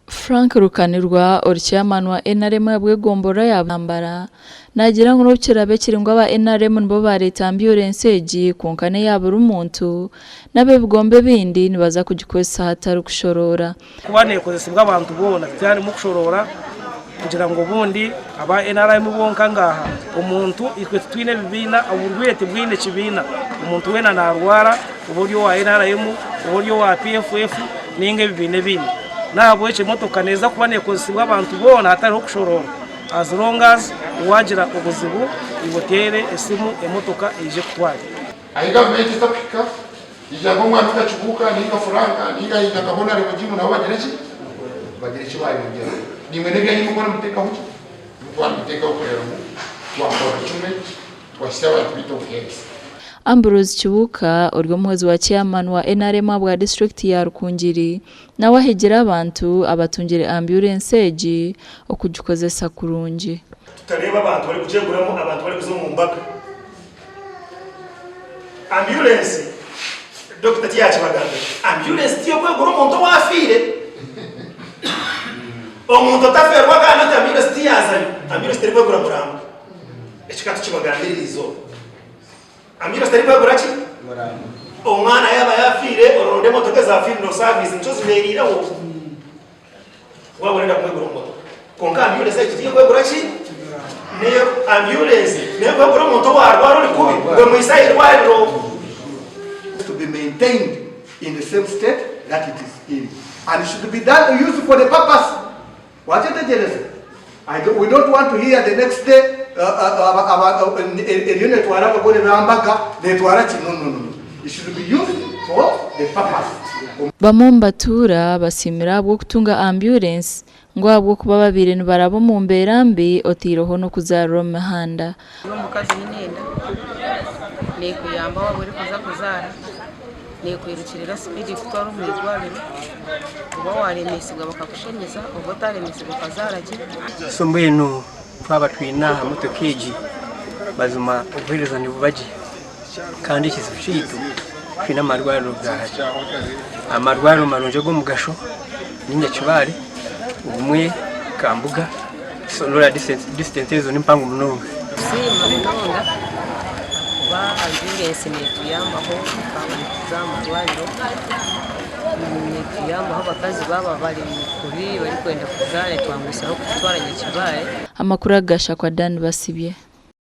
Frank Rukanirwa chairman wa NRM yabwegombora yabambara nagira ngo n'ukirabe kiringwa ba NRM nibo bareta ambulance eji konkane yabura umuntu nabe bigombe bindi nibaza kugikosa hatari kushorora kubane kozesibwa abantu bona cyane mu kushorora kugira ngo bundi aba NRM bonka ngaha umuntu ikwe twine bibina uburwete bwine kibina umuntu wena narwara uburyo wa NRM uburyo wa PFF ninge bibine bine nabo eche motoka neza kubane kozesibwa abantu bona hatari kushorora as long as wagira ubuzibu ibotere esimu emotoka ije kutwara ayiga government itapika ijambo mwana ukachukuka ninga furanga ninga igakabona rejimu na bagerechi bayo ngero nimwe nebya nyine mbona muteka huki mutwara muteka ukorera mu twakora cyume twasaba twito kuheza Ambrose Kibuka urwo muhezi wa chairman wa NRM bwa district ya Rukungiri nawe hegera abantu abatungire ambulance eji okugikozesa kurungi tutareba abantu bari kujeguramo abantu bari kuzo mu mbaka ambulance Dr. Tiachi baganda ambulance tiyo kwegura umuntu wafire omuntu taferwa kana ambulance tiyazanye ambulance tiri kwegura muramba ekikatu kibagandirizo ambulance tiri kwegura ki muramba omwana yaba yafire oronde motoka za fire no service ncho zimeriraho wabonera kwegura moto konka ambulance tiyo kwegura ki ne ambulance ne kwegura umuntu warwara uri kubi we muisayi rwaro to be maintained in the same state that it is in, and it should be done used for the purpose. What is the genesis? We don't want to hear the next day a unit to Araba go to Rambaga, they to Arachi. No. It should be used for the purpose. Bamombatura basimira bwo kutunga ambulance ngo abwo kuba babiri barabo mu mberambi otiroho no kuzarura mahanda umukazi nyinenda ne kuyamba waburi kuza kuzara ne kwirukirira speed kutwara umwigwariro uba waremesigwa bakakushenyeza ubwo taremesigwa kazaraki sombuye no twaba twinaha mutokeji bazuma ubwiriza ni bubaji kandi kizishito kwina marwaro bwahaje amarwaro marunje go mugasho ninya kibare umwe kambuga sonora distance zo nimpangu munonga simanonga ba ambulance ne tuyambaho zamarwariro ne tuyambaho bakazi baba bari kuri bari kwenda kuzare twangushaho kutwaranya kibaye amakuru agasha kwa Dan Basibye.